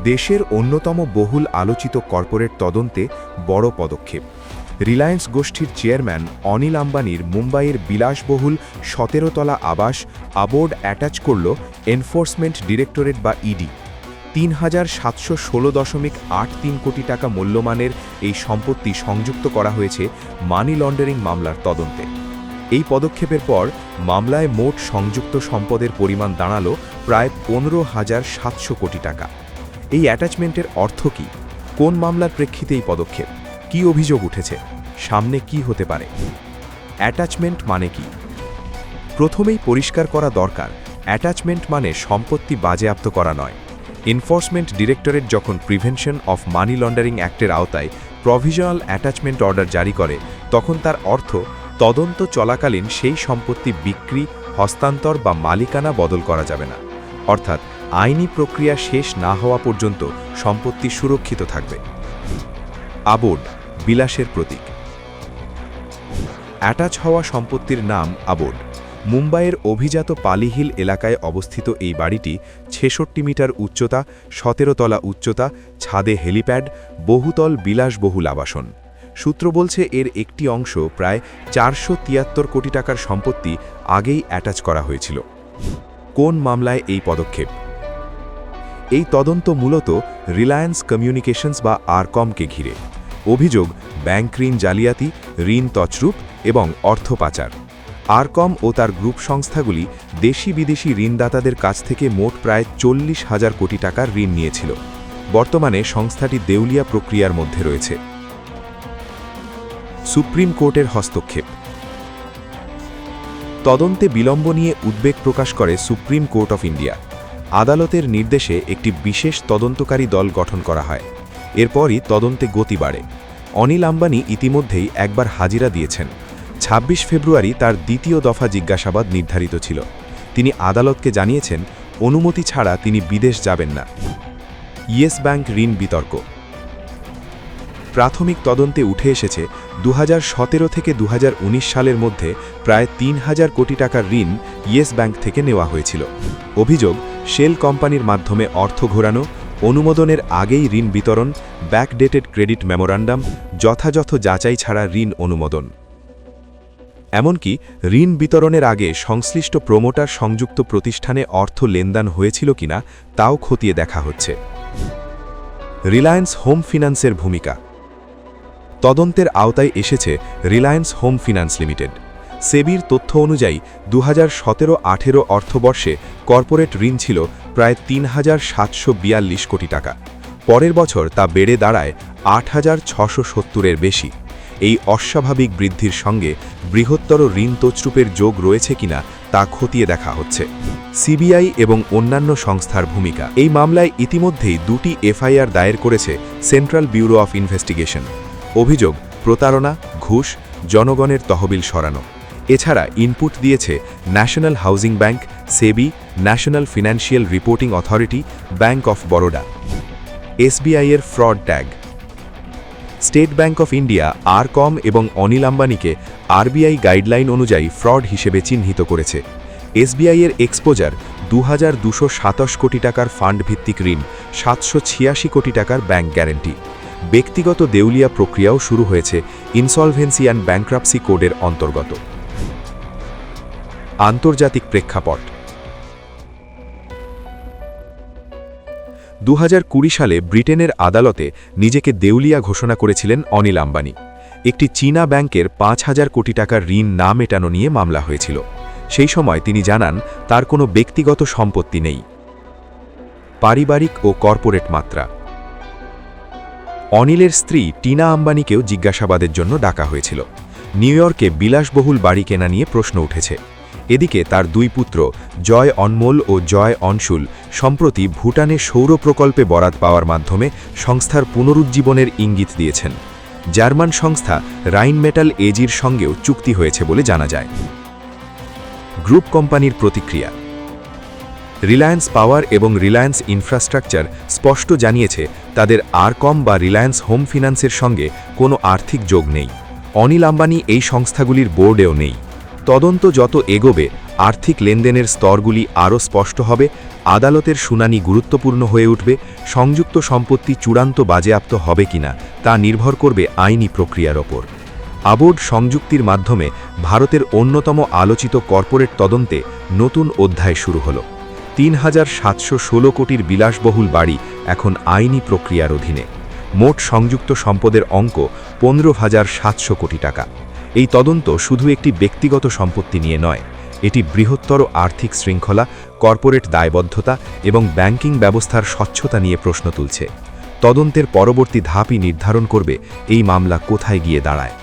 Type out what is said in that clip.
দেশের অন্যতম বহুল আলোচিত কর্পোরেট তদন্তে বড় পদক্ষেপ। রিলায়েন্স গোষ্ঠীর চেয়ারম্যান অনিল আম্বানির মুম্বাইয়ের বিলাসবহুল ১৭ তলা আবাস আবোর্ড অ্যাটাচ করল এনফোর্সমেন্ট ডিরেক্টরেট বা ইডি। ৩,৭১৬.৮৩ কোটি টাকা মূল্যমানের এই সম্পত্তি সংযুক্ত করা হয়েছে মানি লন্ডারিং মামলার তদন্তে। এই পদক্ষেপের পর মামলায় মোট সংযুক্ত সম্পদের পরিমাণ দাঁড়ালো প্রায় ১৫,৭০০ কোটি টাকা। এই অ্যাটাচমেন্টের অর্থ কী? কোন মামলার প্রেক্ষিতে এই পদক্ষেপ? কী অভিযোগ উঠেছে? সামনে কি হতে পারে? অ্যাটাচমেন্ট মানে কি? প্রথমেই পরিষ্কার করা দরকার, অ্যাটাচমেন্ট মানে সম্পত্তি বাজেয়াপ্ত করা নয়। এনফোর্সমেন্ট ডিরেক্টরেট যখন প্রিভেনশন অফ মানি লন্ডারিং অ্যাক্টের আওতায় প্রভিশনাল অ্যাটাচমেন্ট অর্ডার জারি করে, তখন তার অর্থ তদন্ত চলাকালীন সেই সম্পত্তি বিক্রি, হস্তান্তর বা মালিকানা বদল করা যাবে না। অর্থাৎ আইনি প্রক্রিয়া শেষ না হওয়া পর্যন্ত সম্পত্তি সুরক্ষিত থাকবে। আবোর্ড, বিলাসের প্রতীক। অ্যাটাচ হওয়া সম্পত্তির নাম আবোর্ড। মুম্বাইয়ের অভিজাত পালিহিল এলাকায় অবস্থিত এই বাড়িটি ৬৬ মিটার উচ্চতা, ১৭ তলা উচ্চতা, ছাদে হেলিপ্যাড, বহুতল বিলাসবহুল আবাসন। সূত্র বলছে এর একটি অংশ প্রায় ৪৭৩ কোটি টাকার সম্পত্তি আগেই অ্যাটাচ করা হয়েছিল। কোন মামলায় এই পদক্ষেপ? এই তদন্ত মূলত রিলায়েন্স কমিউনিকেশনস বা আরকমকে ঘিরে। অভিযোগ ব্যাংক ঋণ জালিয়াতি, ঋণ তছরূপ এবং অর্থ পাচার। আরকম ও তার গ্রুপ সংস্থাগুলি দেশি বিদেশি ঋণদাতাদের কাছ থেকে মোট প্রায় ৪০,০০০ কোটি টাকার ঋণ নিয়েছিল। বর্তমানে সংস্থাটি দেউলিয়া প্রক্রিয়ার মধ্যে রয়েছে। সুপ্রিম কোর্টের হস্তক্ষেপ। তদন্তে বিলম্ব নিয়ে উদ্বেগ প্রকাশ করে সুপ্রিম কোর্ট অফ ইন্ডিয়া। আদালতের নির্দেশে একটি বিশেষ তদন্তকারী দল গঠন করা হয়। এরপরই তদন্তে গতি বাড়ে। অনিল আম্বানি ইতিমধ্যেই একবার হাজিরা দিয়েছেন। ২৬ ফেব্রুয়ারি তার দ্বিতীয় দফা জিজ্ঞাসাবাদ নির্ধারিত ছিল। তিনি আদালতকে জানিয়েছেন অনুমতি ছাড়া তিনি বিদেশ যাবেন না। ইয়েস ব্যাংক ঋণ বিতর্ক। প্রাথমিক তদন্তে উঠে এসেছে ২০১৭ থেকে ২০১৯ সালের মধ্যে প্রায় ৩,০০০ কোটি টাকার ঋণ ইয়েস ব্যাংক থেকে নেওয়া হয়েছিল। অভিযোগ শেল কোম্পানির মাধ্যমে অর্থ ঘোরানো, অনুমোদনের আগেই ঋণ বিতরণ, ব্যাকডেটেড ক্রেডিট মেমোরান্ডাম, যথাযথ যাচাই ছাড়া ঋণ অনুমোদন। এমনকি ঋণ বিতরণের আগে সংশ্লিষ্ট প্রমোটার সংযুক্ত প্রতিষ্ঠানে অর্থ লেনদেন হয়েছিল কিনা তাও খতিয়ে দেখা হচ্ছে। রিলায়েন্স হোম ফিন্যান্সের ভূমিকা। তদন্তের আওতায় এসেছে রিলায়েন্স হোম ফিন্যান্স লিমিটেড। সেবির তথ্য অনুযায়ী ২০১৭-১৮ অর্থবর্ষে কর্পোরেট ঋণ ছিল প্রায় ৩,৭৪২ কোটি টাকা। পরের বছর তা বেড়ে দাঁড়ায় ৮,৬৭০-এর বেশি। এই অস্বাভাবিক বৃদ্ধির সঙ্গে বৃহত্তর ঋণ তছরূপের যোগ রয়েছে কিনা তা খতিয়ে দেখা হচ্ছে। সিবিআই এবং অন্যান্য সংস্থার ভূমিকা। এই মামলায় ইতিমধ্যেই ২টি এফআইআর দায়ের করেছে সেন্ট্রাল ব্যুরো অফ ইনভেস্টিগেশন। অভিযোগ প্রতারণা, ঘুষ, জনগণের তহবিল সরানো। এছাড়া ইনপুট দিয়েছে National Housing Bank, SEBI, National Financial Reporting Authority, Bank of Baroda. এসবিআইয়ের fraud tag. State Bank of India RCom এবং অনিল আম্বানিকে আরবিআই গাইডলাইন অনুযায়ী ফ্রড হিসেবে চিহ্নিত করেছে। এসবিআইয়ের এক্সপোজার ২,২২৭ কোটি টাকার ফান্ড ভিত্তিক ঋণ, ৭৮৬ কোটি টাকার ব্যাংক গ্যারান্টি। ব্যক্তিগত দেউলিয়া প্রক্রিয়াও শুরু হয়েছে ইনসলভেন্সি অ্যান্ড ব্যাংক্রাপসি কোডের অন্তর্গত। আন্তর্জাতিক প্রেক্ষাপট। ২০২০ সালে ব্রিটেনের আদালতে নিজেকে দেউলিয়া ঘোষণা করেছিলেন অনিল আম্বানি। একটি চীনা ব্যাংকের ৫,০০০ কোটি টাকার ঋণ না মেটানো নিয়ে মামলা হয়েছিল। সেই সময় তিনি জানান তার কোনো ব্যক্তিগত সম্পত্তি নেই। পারিবারিক ও কর্পোরেট মাত্রা। অনিলের স্ত্রী টিনা আম্বানিকেও জিজ্ঞাসাবাদের জন্য ডাকা হয়েছিল। নিউ ইয়র্কে বিলাসবহুল বাড়ি কেনা নিয়ে প্রশ্ন উঠেছে। এদিকে তার দুই পুত্র জয় অনমোল ও জয় অনশুল সম্প্রতি ভুটানে সৌর প্রকল্পে বরাত পাওয়ার মাধ্যমে সংস্থার পুনরুজ্জীবনের ইঙ্গিত দিয়েছেন। জার্মান সংস্থা রাইনমেটাল এজির সঙ্গেও চুক্তি হয়েছে বলে জানা যায়। গ্রুপ কোম্পানির প্রতিক্রিয়া। রিলায়েন্স পাওয়ার এবং রিলায়েন্স ইনফ্রাস্ট্রাকচার স্পষ্ট জানিয়েছে তাদের আরকম বা রিলায়েন্স হোম ফিন্যান্সের সঙ্গে কোনো আর্থিক যোগ নেই। অনিল আম্বানি এই সংস্থাগুলির বোর্ডেও নেই। তদন্ত যত এগোবে আর্থিক লেনদেনের স্তরগুলি আরও স্পষ্ট হবে, আদালতের শুনানি গুরুত্বপূর্ণ হয়ে উঠবে। সংযুক্ত সম্পত্তি চূড়ান্ত বাজেয়াপ্ত হবে কিনা তা নির্ভর করবে আইনি প্রক্রিয়ার ওপর। আবোর্ড সংযুক্তির মাধ্যমে ভারতের অন্যতম আলোচিত কর্পোরেট তদন্তে নতুন অধ্যায় শুরু হল। ৩,৭১৬ কোটির বিলাসবহুল বাড়ি এখন আইনি প্রক্রিয়ার অধীনে। মোট সংযুক্ত সম্পদের অঙ্ক ১৫,৭০০ কোটি টাকা। এই তদন্ত শুধু একটি ব্যক্তিগত সম্পত্তি নিয়ে নয়, এটি বৃহত্তর আর্থিক শৃঙ্খলা, কর্পোরেট দায়বদ্ধতা এবং ব্যাংকিং ব্যবস্থার স্বচ্ছতা নিয়ে প্রশ্ন তুলছে। তদন্তের পরবর্তী ধাপই নির্ধারণ করবে এই মামলা কোথায় গিয়ে দাঁড়ায়।